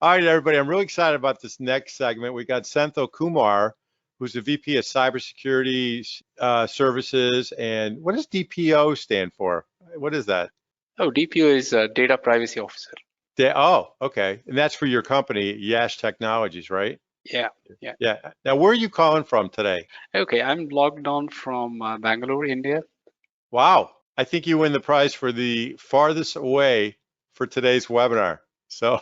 All right, everybody. I'm really excited about this next segment. We got Senthil Kumar, who's the VP of Cybersecurity Services. And what does DPO stand for? What is that? Oh, DPO is a Data Privacy Officer. Oh, okay. And that's for your company, YASH Technologies, right? Yeah, yeah. Yeah. Now, where are you calling from today? Okay, I'm logged on from Bangalore, India. Wow. I think you win the prize for the farthest away for today's webinar. So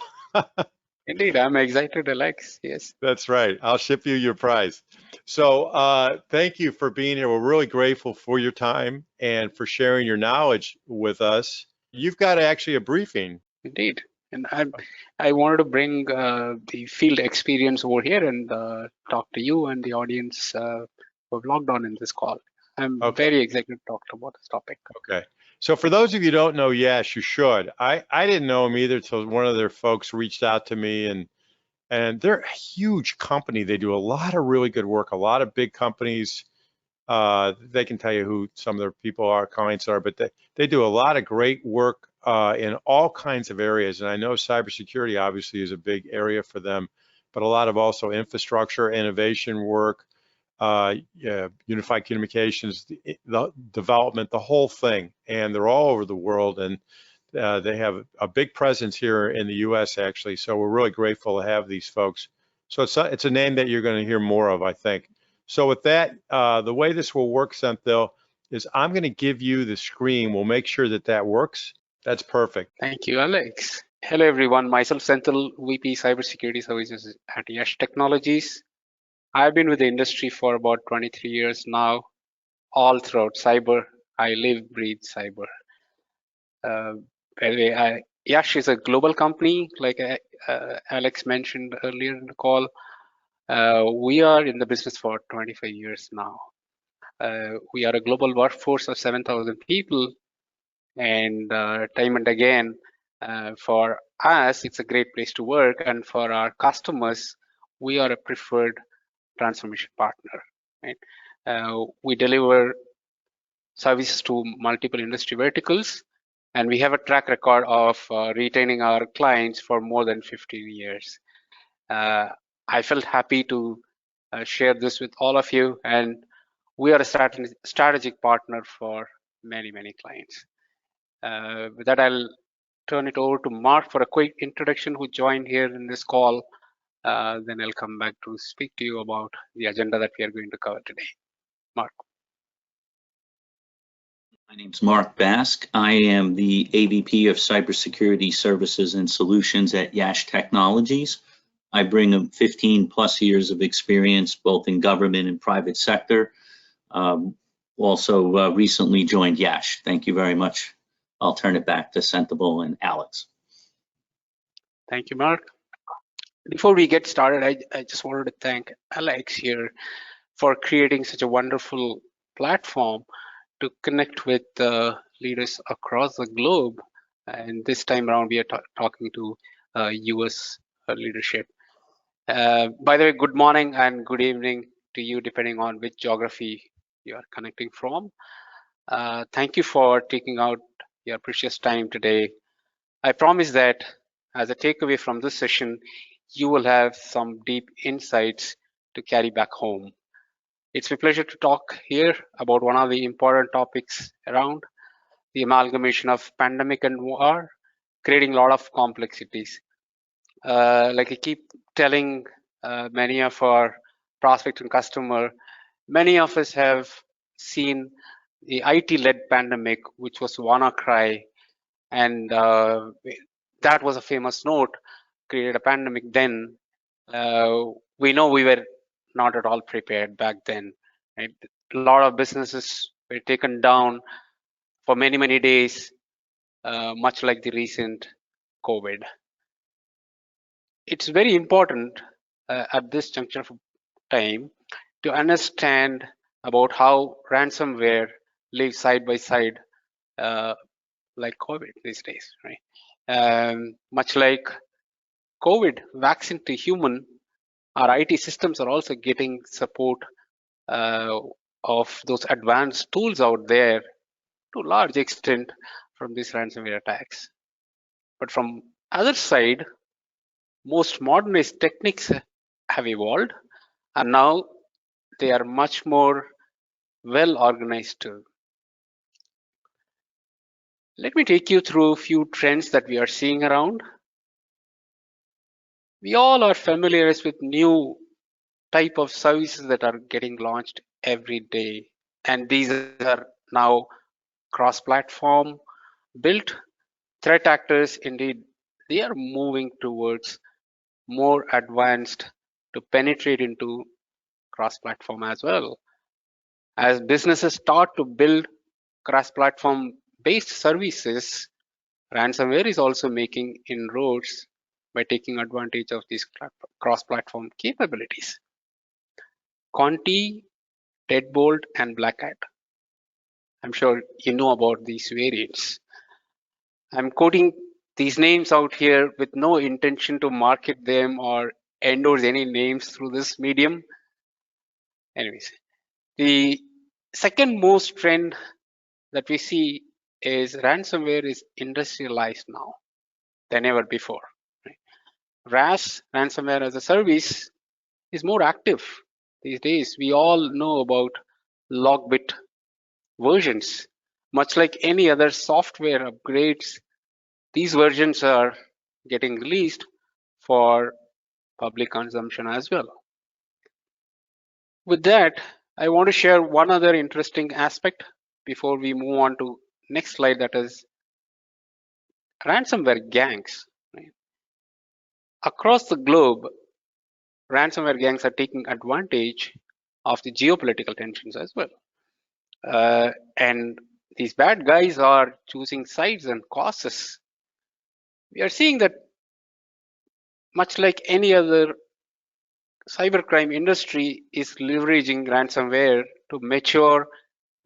Indeed, I'm excited, Alex. Yes. that's right. I'll ship you your prize. So thank you for being here. We're really grateful for your time and for sharing your knowledge with us. You've got actually a briefing. Indeed. And I wanted to bring the field experience over here and talk to you and the audience who have logged on in this call. I'm Okay. very excited to talk about this topic. Okay. So for those of you who don't know Yash, you should. I didn't know him either until one of their folks reached out to me, and they're a huge company. They do a lot of really good work, a lot of big companies. They can tell you who some of their people are, clients are, but they do a lot of great work in all kinds of areas. And I know cybersecurity obviously is a big area for them, but a lot of also infrastructure, innovation work, yeah, unified communications, the development, the whole thing. And they're all over the world. And they have a big presence here in the U.S. actually. So we're really grateful to have these folks. So it's a name that you're going to hear more of, I think. So with that, the way this will work, Senthil, is I'm going to give you the screen. We'll make sure that that works. That's perfect. Thank you, Alex. Hello, everyone. Myself, Senthil, VP Cybersecurity Services at YASH Technologies. I've been with the industry for about 23 years now, all throughout cyber. I live, breathe cyber. By the way, YASH is a global company, like Alex mentioned earlier in the call. We are in the business for 25 years now. We are a global workforce of 7,000 people, and time and again, for us, it's a great place to work, and for our customers, we are a preferred transformation partner. Right? We deliver services to multiple industry verticals, and we have a track record of retaining our clients for more than 15 years. I felt happy to share this with all of you, and we are a strategic partner for many, many clients. With that, I'll turn it over to Mark for a quick introduction who joined here in this call. Then I'll come back to speak to you about the agenda that we are going to cover today. Mark. My name's Mark Bask. I am the AVP of Cybersecurity Services and Solutions at YASH Technologies. I bring 15 plus years of experience both in government and private sector. Also recently joined YASH. Thank you very much. I'll turn it back to Senthil and Alex. Thank you, Mark. Before we get started, I just wanted to thank Alex here for creating such a wonderful platform to connect with leaders across the globe. And this time around, we are talking to US leadership. By the way, good morning and good evening to you, depending on which geography you are connecting from. Thank you for taking out your precious time today. I promise that as a takeaway from this session, you will have some deep insights to carry back home. It's my pleasure to talk here about one of the important topics around the amalgamation of pandemic and war, creating a lot of complexities. Like I keep telling many of our prospects and customer, many of us have seen the IT-led pandemic, which was WannaCry, and that was a famous note, created a pandemic then. We know we were not at all prepared back then. Right? A lot of businesses were taken down for many, many days, much like the recent COVID. It's very important at this juncture of time to understand about how ransomware lives side by side like COVID these days, right? Much like COVID, vaccine to human, our IT systems are also getting support of those advanced tools out there to a large extent from these ransomware attacks. But from other side, most modernized techniques have evolved, and now they are much more well organized too. Let me take you through a few trends that we are seeing around. We all are familiar with new type of services that are getting launched every day, and these are now cross-platform built. Threat actors, indeed, they are moving towards more advanced to penetrate into cross-platform as well. As businesses start to build cross-platform based services, ransomware is also making inroads by taking advantage of these cross-platform capabilities. Conti, Deadbolt, and Black Hat. I'm sure you know about these variants. I'm quoting these names out here with no intention to market them or endorse any names through this medium. Anyways, the second most trend that we see is ransomware is industrialized now than ever before. RAS, ransomware as a service, is more active these days. We all know about logbit versions. Much like any other software upgrades, these versions are getting released for public consumption as well. With that, I want to share one other interesting aspect before we move on to next slide, that is ransomware gangs. Across the globe, ransomware gangs are taking advantage of the geopolitical tensions as well. And these bad guys are choosing sides and causes. We are seeing that much like any other cybercrime industry is leveraging ransomware to mature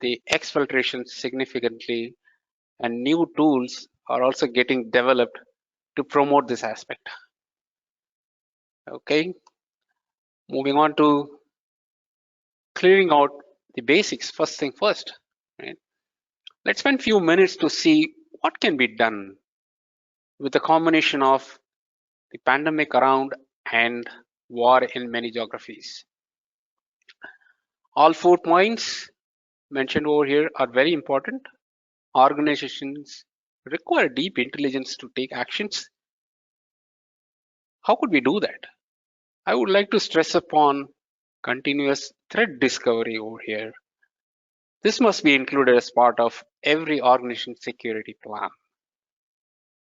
the exfiltration significantly, and new tools are also getting developed to promote this aspect. Okay, moving on to clearing out the basics. First thing first, right? Let's spend a few minutes to see what can be done with the combination of the pandemic around and war in many geographies. All 4 points mentioned over here are very important. Organizations require deep intelligence to take actions. How could we do that? I would like to stress upon continuous threat discovery over here. This must be included as part of every organization's security plan.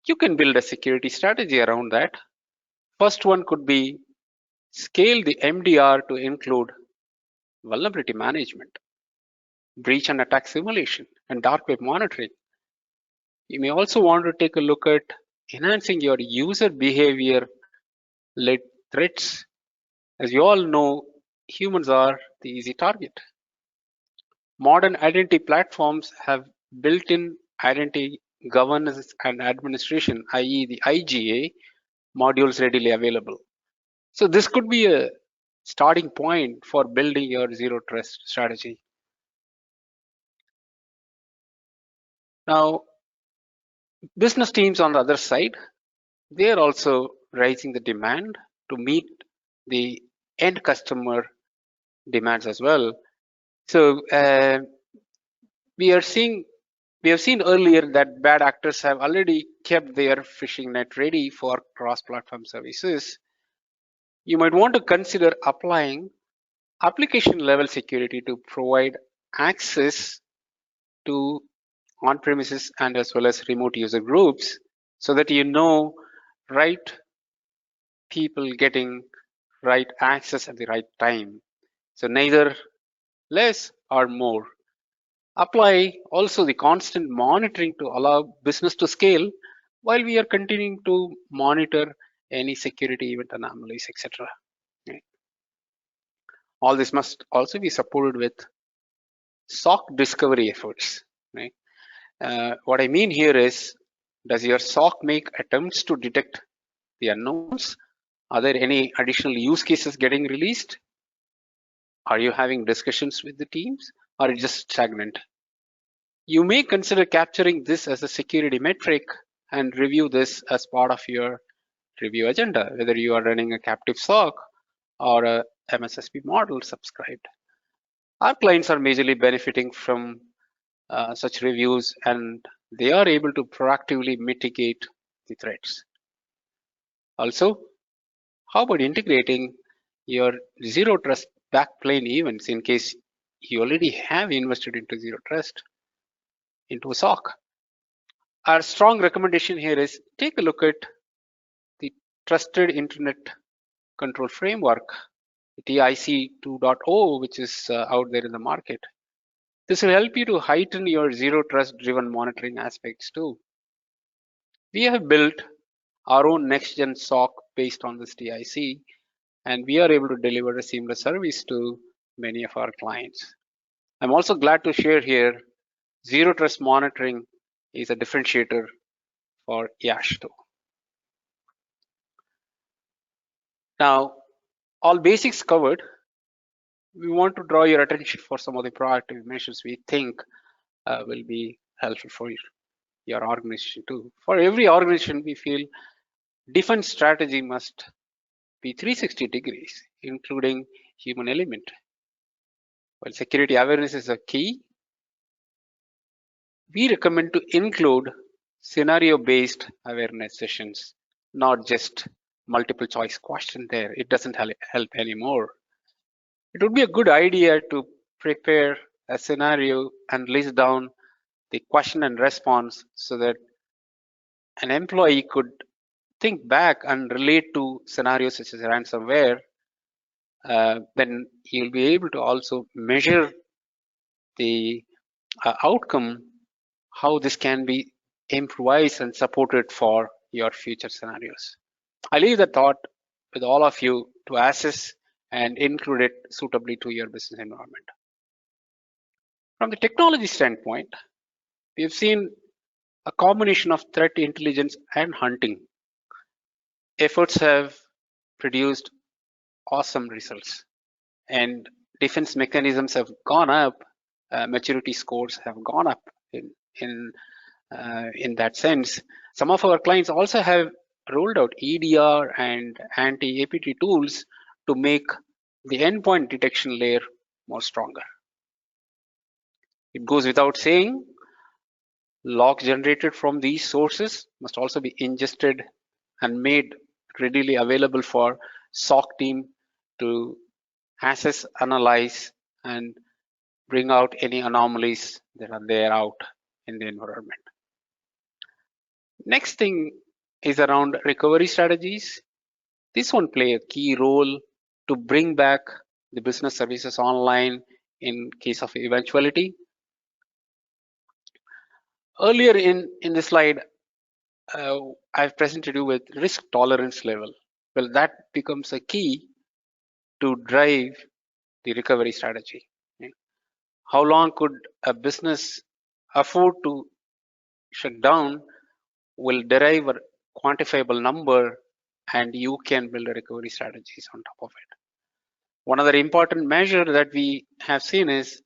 You can build a security strategy around that. First one could be scale the MDR to include vulnerability management, breach and attack simulation, and dark web monitoring. You may also want to take a look at enhancing your user behavior led threats. As you all know, humans are the easy target. Modern identity platforms have built-in identity governance and administration, i.e. the IGA modules readily available. So this could be a starting point for building your zero trust strategy. Now, business teams on the other side, they are also raising the demand to meet the end customer demands as well. So we have seen earlier that bad actors have already kept their phishing net ready for cross-platform services. You might want to consider applying application level security to provide access to on-premises and as well as remote user groups, so that you know right people getting right access at the right time. So neither less or more. Apply also the constant monitoring to allow business to scale while we are continuing to monitor any security event anomalies, etc. Right. All this must also be supported with SOC discovery efforts. Right. What I mean here is, does your SOC make attempts to detect the unknowns? Are there any additional use cases getting released? Are you having discussions with the teams, or is it just stagnant? You may consider capturing this as a security metric and review this as part of your review agenda, whether you are running a captive SOC or a MSSP model subscribed. Our clients are majorly benefiting from such reviews, and they are able to proactively mitigate the threats. Also, how about integrating your zero trust backplane events in case you already have invested into zero trust into a SOC? Our strong recommendation here is take a look at the Trusted Internet Control Framework, TIC 2.0, which is out there in the market. This will help you to heighten your zero trust driven monitoring aspects too. We have built our own next gen SOC based on this TIC, and we are able to deliver a seamless service to many of our clients. I'm also glad to share here, zero trust monitoring is a differentiator for YASH too. Now, all basics covered, we want to draw your attention for some of the proactive measures we think will be helpful for your organization too. For every organization, we feel defense strategy must be 360 degrees, including human element. While security awareness is a key, we recommend to include scenario-based awareness sessions, not just multiple choice question there. It doesn't help anymore. It would be a good idea to prepare a scenario and list down the question and response so that an employee could think back and relate to scenarios such as ransomware. Then you'll be able to also measure the outcome, how this can be improvised and supported for your future scenarios. I leave the thought with all of you to assess and include it suitably to your business environment. From the technology standpoint, we've seen a combination of threat intelligence and hunting. Efforts have produced awesome results, and defense mechanisms have gone up. Maturity scores have gone up in that sense. Some of our clients also have rolled out EDR and anti-APT tools to make the endpoint detection layer more stronger. It goes without saying, logs generated from these sources must also be ingested and made readily available for SOC team to assess, analyze, and bring out any anomalies that are there out in the environment. Next thing is around recovery strategies. This one play a key role to bring back the business services online in case of eventuality. Earlier in the slide, I've presented you with risk tolerance level. Well, that becomes a key to drive the recovery strategy. How long could a business afford to shut down will derive a quantifiable number, and you can build a recovery strategies on top of it. One other important measure that we have seen is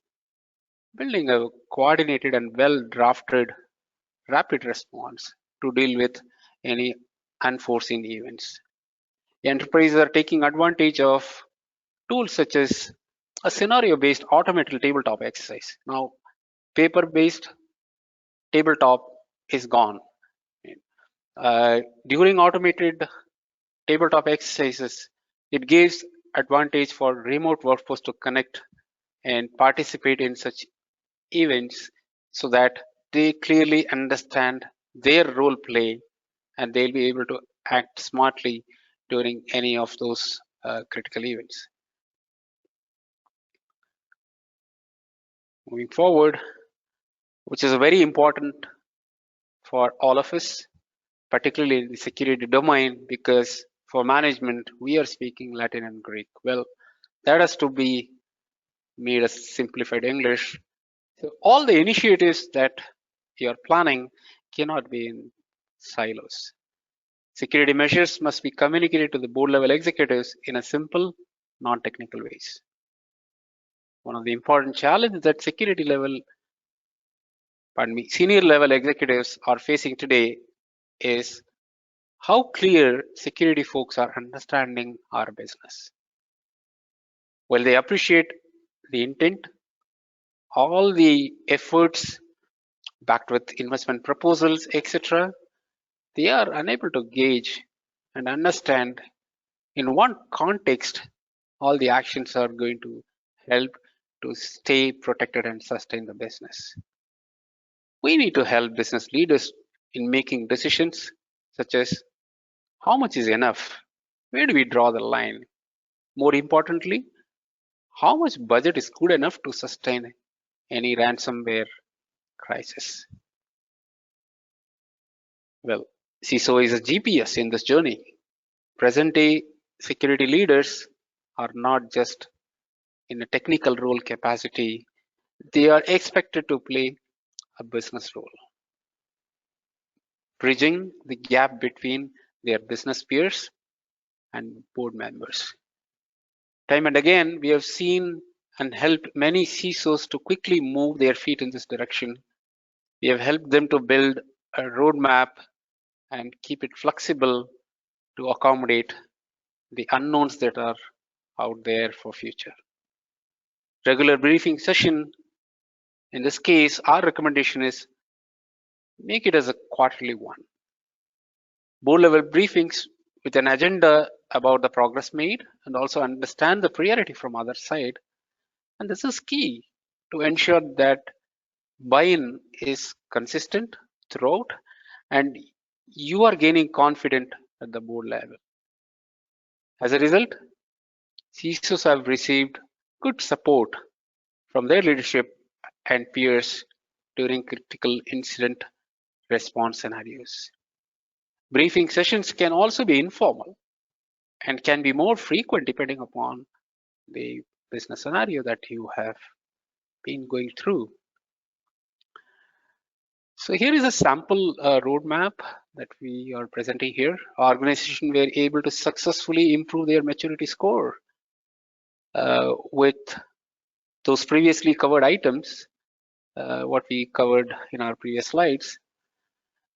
building a coordinated and well-drafted rapid response to deal with any unforeseen events. Enterprises are taking advantage of tools such as a scenario-based automated tabletop exercise. Now, paper-based tabletop is gone. During automated tabletop exercises, it gives advantage for remote workforce to connect and participate in such events so that they clearly understand their role play and they'll be able to act smartly during any of those critical events. Moving forward, which is very important for all of us, particularly in the security domain, because for management, we are speaking Latin and Greek. Well, that has to be made as simplified English. So all the initiatives that you're planning cannot be in silos. Security measures must be communicated to the board level executives in a simple, non-technical ways. One of the important challenges that senior level executives are facing today is how clear security folks are understanding our business. While they appreciate the intent, all the efforts backed with investment proposals, etc., they are unable to gauge and understand in what context all the actions are going to help to stay protected and sustain the business. We need to help business leaders in making decisions such as how much is enough? Where do we draw the line? More importantly, how much budget is good enough to sustain any ransomware crisis? Well, CISO is a GPS in this journey. Present day security leaders are not just in a technical role capacity, they are expected to play a business role, bridging the gap between their business peers and board members. Time and again, we have seen and helped many CISOs to quickly move their feet in this direction. We have helped them to build a roadmap and keep it flexible to accommodate the unknowns that are out there for future. Regular briefing session, in this case, our recommendation is make it as a quarterly one. Board level briefings with an agenda about the progress made and also understand the priority from other side. And this is key to ensure that buy-in is consistent throughout and you are gaining confidence at the board level. As a result, CISOs have received good support from their leadership and peers during critical incident response scenarios. Briefing sessions can also be informal and can be more frequent depending upon the business scenario that you have been going through. So here is a sample roadmap that we are presenting here. Our organization were able to successfully improve their maturity score with those previously covered items, what we covered in our previous slides.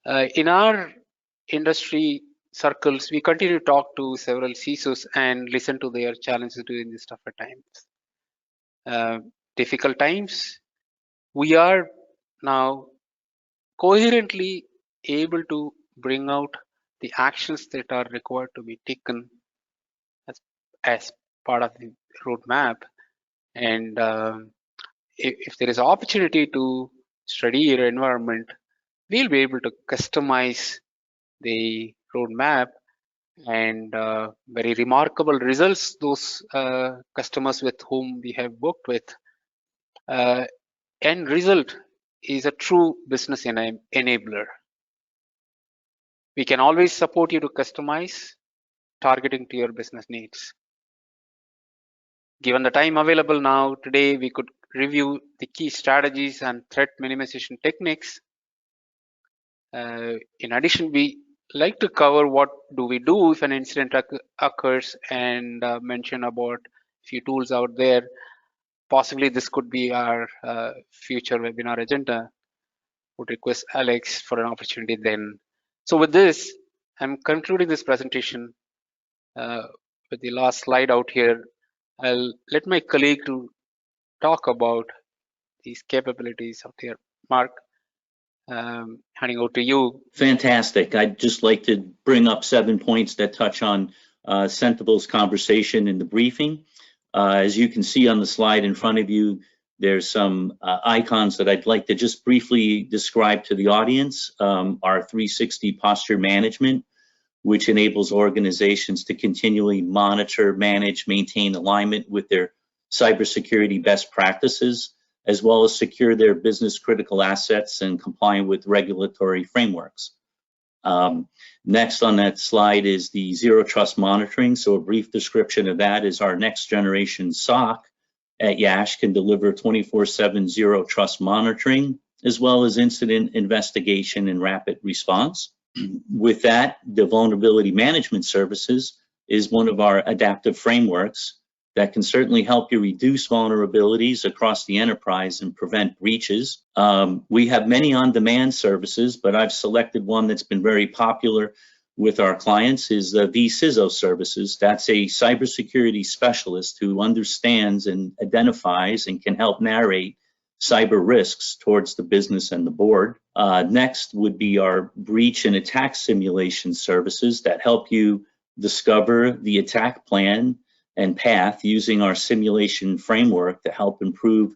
In our industry circles, we continue to talk to several CISOs and listen to their challenges during these tougher times. Difficult times, we are now coherently able to bring out the actions that are required to be taken as part of the roadmap. And if there is an opportunity to study your environment, we'll be able to customize the roadmap and very remarkable results those customers with whom we have worked with. End result is a true business enabler. We can always support you to customize targeting to your business needs. Given the time available now, today we could review the key strategies and threat minimization techniques. In addition, we like to cover what do we do if an incident occurs and mention about a few tools out there. Possibly this could be our future webinar agenda. Would request Alex for an opportunity then. So with this, I'm concluding this presentation with the last slide out here. I'll let my colleague to talk about these capabilities out here. Mark, handing over to you. Fantastic. I'd just like to bring up 7 points that touch on Sentable's conversation in the briefing. As you can see on the slide in front of you, there's some icons that I'd like to just briefly describe to the audience. Our 360 posture management, which enables organizations to continually monitor, manage, maintain alignment with their cybersecurity best practices, as well as secure their business critical assets and comply with regulatory frameworks. Next on that slide is the zero trust monitoring. So a brief description of that is our next generation SOC at YASH can deliver 24/7 zero trust monitoring, as well as incident investigation and rapid response. With that, the vulnerability management services is one of our adaptive frameworks that can certainly help you reduce vulnerabilities across the enterprise and prevent breaches. We have many on-demand services, but I've selected one that's been very popular, with our clients is the vCISO services. That's a cybersecurity specialist who understands and identifies and can help narrate cyber risks towards the business and the board. Next would be our breach and attack simulation services that help you discover the attack plan and path using our simulation framework to help improve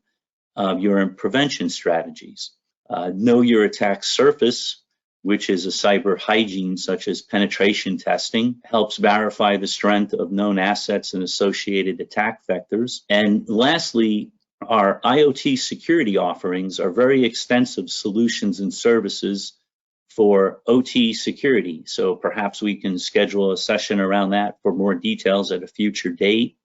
your prevention strategies. Know your attack surface, which is a cyber hygiene such as penetration testing, helps verify the strength of known assets and associated attack vectors. And lastly, our IoT security offerings are very extensive solutions and services for OT security. So perhaps we can schedule a session around that for more details at a future date.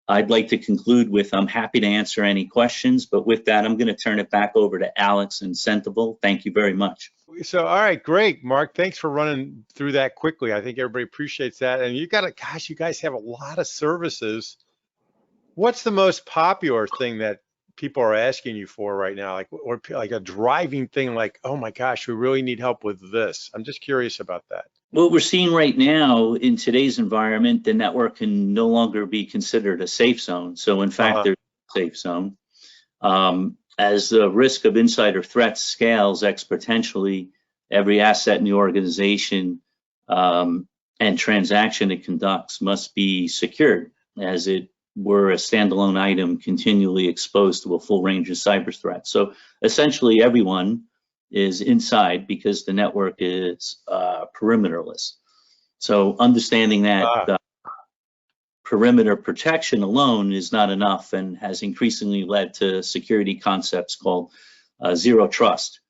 I'd like to conclude with I'm happy to answer any questions, but with that, I'm going to turn it back over to Alex and Sentinel. Thank you very much. So, all right, great, Mark. Thanks for running through that quickly. I think everybody appreciates that. And you guys have a lot of services. What's the most popular thing that people are asking you for right now? Or like a driving thing like, oh my gosh, we really need help with this. I'm just curious about that. What we're seeing right now in today's environment, the network can no longer be considered a safe zone. So in fact, there's a safe zone. As the risk of insider threats scales exponentially, every asset in the organization and transaction it conducts must be secured, as it were a standalone item continually exposed to a full range of cyber threats. So essentially everyone is inside because the network is perimeterless. So understanding that perimeter protection alone is not enough and has increasingly led to security concepts called zero trust,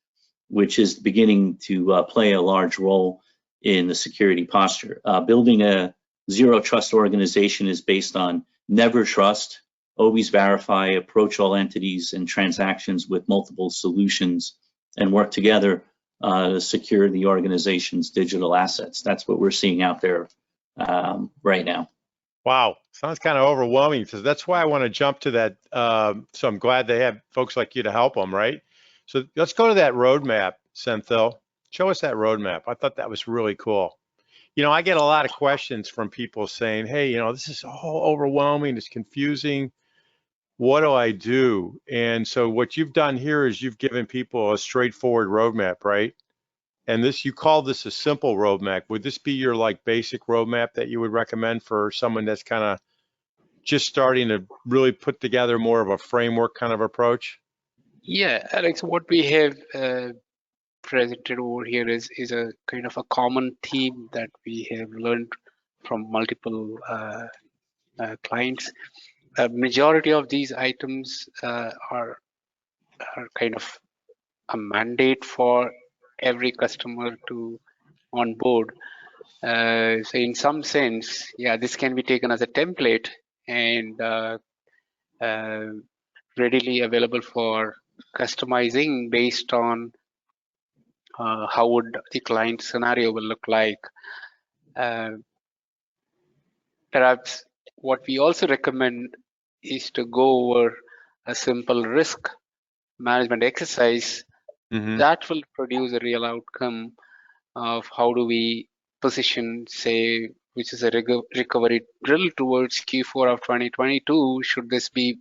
which is beginning to play a large role in the security posture. Building a zero trust organization is based on never trust, always verify, approach all entities and transactions with multiple solutions, and work together to secure the organization's digital assets. That's what we're seeing out there right now. Wow, sounds kind of overwhelming. So that's why I want to jump to that. So I'm glad they have folks like you to help them, right? So let's go to that roadmap, Senthil. Show us that roadmap. I thought that was really cool. You know, I get a lot of questions from people saying, hey, you know, this is all overwhelming, it's confusing. What do I do? And so what you've done here is you've given people a straightforward roadmap, right? And this, you call this a simple roadmap. Would this be your like basic roadmap that you would recommend for someone that's kind of just starting to really put together more of a framework kind of approach? Yeah, Alex, what we have presented over here is a kind of a common theme that we have learned from multiple clients. A majority of these items are kind of a mandate for every customer to onboard. So in some sense, yeah, this can be taken as a template and readily available for customizing based on how would the client scenario will look like. Perhaps what we also recommend is to go over a simple risk management exercise that will produce a real outcome of how do we position, say, which is a recovery drill towards Q4 of 2022. Should this be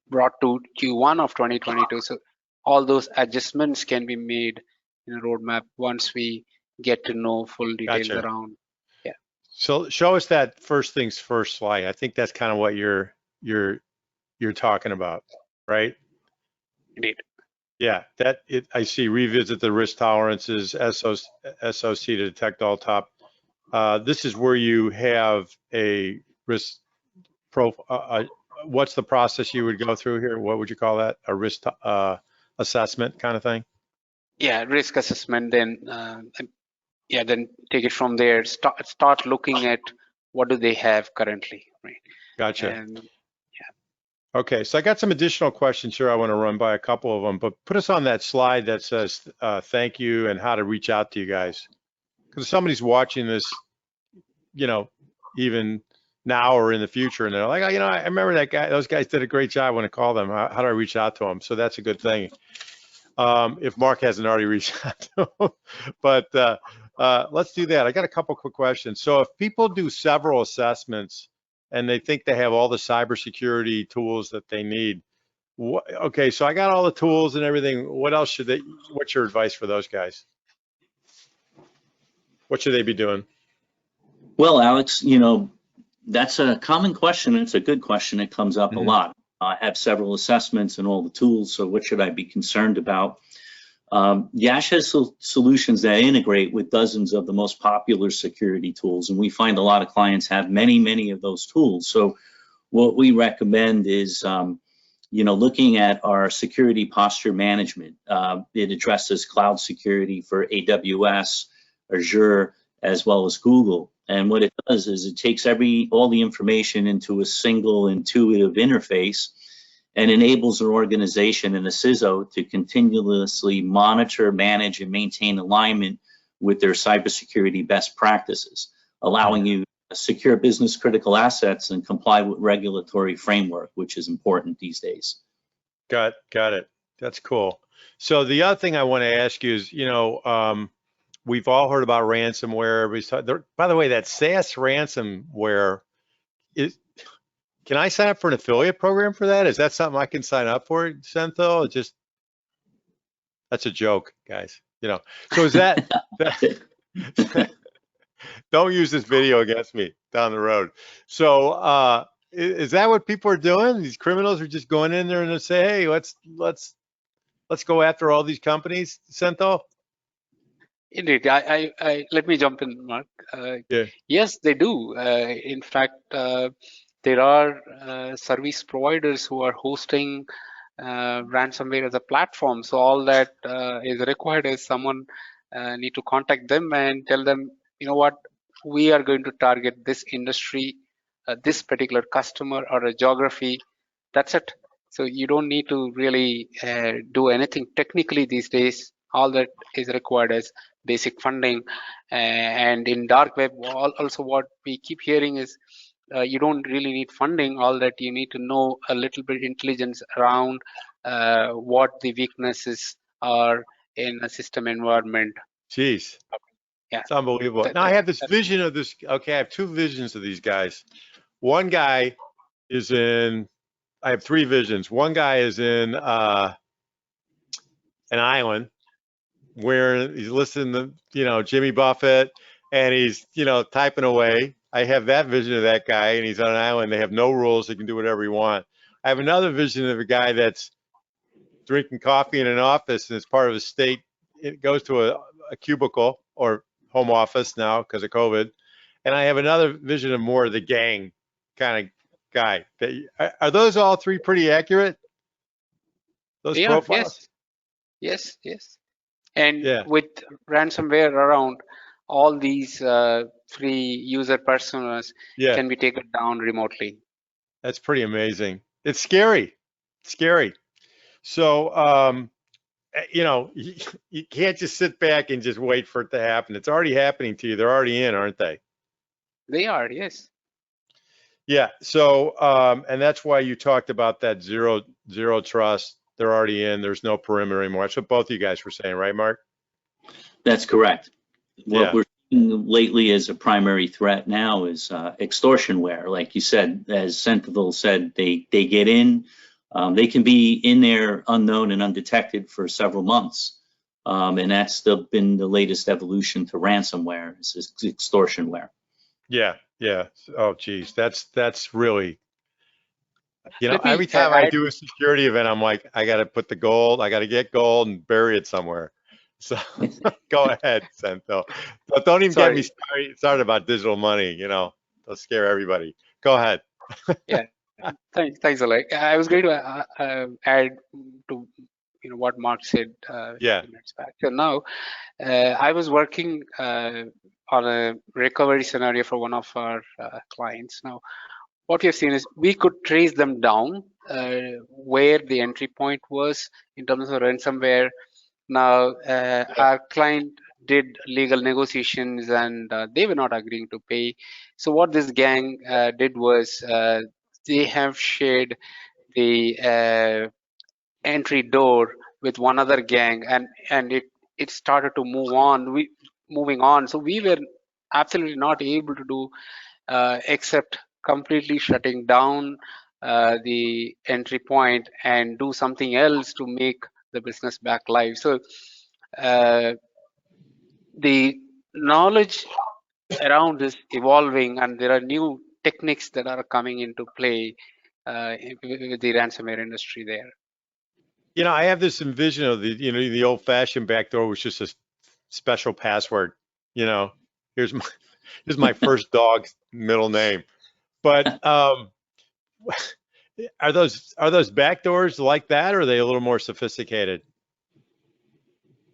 brought to Q1 of 2022? So all those adjustments can be made in a roadmap once we get to know full details around. Yeah. So show us that first things first slide. I think that's kind of what you're talking about, right? Indeed. Yeah, I see. Revisit the risk tolerances, SOC to detect all top. This is where you have a risk profile. What's the process you would go through here? What would you call that? A risk assessment kind of thing? Yeah, risk assessment. Then, then take it from there. Start looking at what do they have currently, right? Gotcha. And, okay, so I got some additional questions here. I want to run by a couple of them, but put us on that slide that says thank you and how to reach out to you guys. Because if somebody's watching this, you know, even now or in the future, and they're like, oh, you know, I remember that guy, those guys did a great job. I want to call them. How do I reach out to them? So that's a good thing. If Mark hasn't already reached out to them. But Let's do that. I got a couple quick questions. So if people do several assessments and they think they have all the cybersecurity tools that they need, okay, so I got all the tools and everything. What else should they, what's your advice for those guys? What should they be doing? Well, Alex, that's a common question. It's a good question. It comes up a lot. I have several assessments and all the tools, so what should I be concerned about? YASH has solutions that integrate with dozens of the most popular security tools, and we find a lot of clients have many of those tools. So what we recommend is, looking at our security posture management. It addresses cloud security for AWS, Azure, as well as Google. And what it does is it takes all the information into a single intuitive interface and enables an organization and a CISO to continuously monitor, manage, and maintain alignment with their cybersecurity best practices, allowing you to secure business critical assets and comply with regulatory framework, which is important these days. Got it. That's cool. So the other thing I want to ask you is, we've all heard about ransomware. By the way, that SaaS ransomware can I sign up for an affiliate program for that? Is that something I can sign up for, Senthil? That's a joke, guys. So is that don't use this video against me down the road. So is that what people are doing? These criminals are just going in there and they say, hey, let's go after all these companies, Senthil? Indeed, I let me jump in, Mark. Yeah. Yes, they do. In fact, there are service providers who are hosting ransomware as a platform. So all that is required is someone need to contact them and tell them, you know what, we are going to target this industry, this particular customer or a geography. That's it. So you don't need to really do anything technically these days. All that is required is basic funding. And in dark web, also what we keep hearing is you don't really need funding. All that you need to know a little bit intelligence around what the weaknesses are in a system environment. Jeez. Yeah. It's unbelievable. Now I have this vision of this. Okay, I have two visions of these guys. One guy is in, I have three visions. One guy is in an island where he's listening to, Jimmy Buffett, and he's, typing away. I have that vision of that guy, and he's on an island. They have no rules. They can do whatever he wants. I have another vision of a guy that's drinking coffee in an office, and it's part of his state. It goes to a cubicle or home office now because of COVID. And I have another vision of more of the gang kind of guy. Are those all three pretty accurate? Those profiles? Yes. And with ransomware around, all these free user personas can be taken down remotely. That's pretty amazing. It's scary. So, you can't just sit back and just wait for it to happen. It's already happening to you. They're already in, aren't they? They are, yes. Yeah. So, and that's why you talked about that zero trust. They're already in. There's no perimeter anymore. That's what both of you guys were saying, right, Mark? That's correct. What we're seeing lately as a primary threat now is extortionware. Like you said, as Senthil said, they get in. They can be in there unknown and undetected for several months. And that's been the latest evolution to ransomware, is extortionware. Yeah. Oh, geez, that's really, every time I do a security event, I'm like, I got to put the gold, I got to get gold and bury it somewhere. So go ahead, Senthil. But don't even get me started about digital money. They'll scare everybody. Go ahead. Yeah. Thanks, Alec. I was going to add to what Mark said minutes back. So now, I was working on a recovery scenario for one of our clients. Now, what we have seen is we could trace them down where the entry point was in terms of ransomware. Now, our client did legal negotiations and they were not agreeing to pay. So what this gang did was they have shared the entry door with one other gang, and it started to move on. moving on. So we were absolutely not able to do except completely shutting down the entry point and do something else to make the business back live. So the knowledge around is evolving, and there are new techniques that are coming into play with the ransomware industry there. You know, I have this envision of the old-fashioned backdoor was just a special password. You know, here's my first dog's middle name. But are those backdoors like that, or are they a little more sophisticated?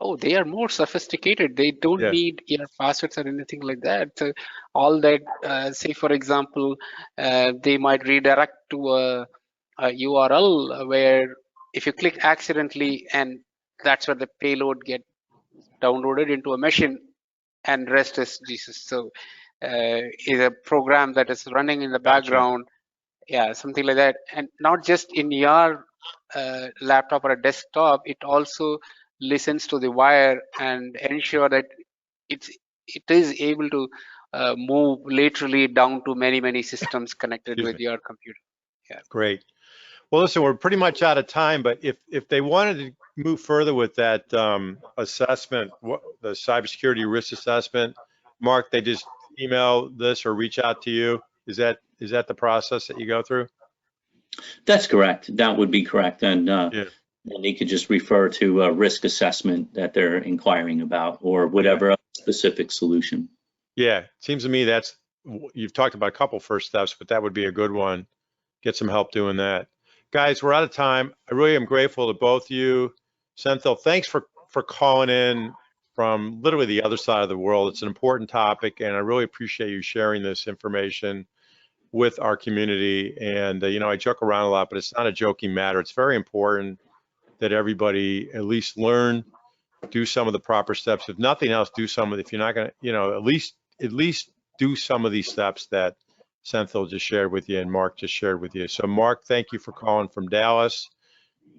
Oh, they are more sophisticated. They don't Yeah. need passwords or anything like that. So all that, say for example, they might redirect to a URL where if you click accidentally, and that's where the payload get downloaded into a machine, and rest is Jesus. So is a program that is running in the background, something like that, and not just in your laptop or a desktop. It also listens to the wire and ensure that it is able to move laterally down to many systems connected with your computer. Great. Well, listen, we're pretty much out of time, but if they wanted to move further with that assessment, the cybersecurity risk assessment, Mark, they just email this or reach out to you. Is that the process that you go through? That's correct. That would be correct. And they could just refer to a risk assessment that they're inquiring about, or whatever specific solution. Yeah, it seems to me you've talked about a couple first steps, but that would be a good one. Get some help doing that. Guys, we're out of time. I really am grateful to both of you. Senthil, thanks for calling in from literally the other side of the world. It's an important topic, and I really appreciate you sharing this information with our community. And I joke around a lot, but it's not a joking matter. It's very important that everybody at least learn, do some of the proper steps. If nothing else, do some of if you're not going to, at least do some of these steps that Senthil just shared with you and Mark just shared with you. So Mark, thank you for calling from Dallas.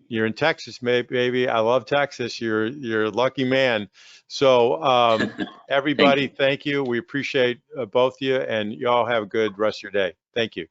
You're in Texas, baby. I love Texas. You're a lucky man. So everybody, thank you. We appreciate both of you, and you all have a good rest of your day. Thank you.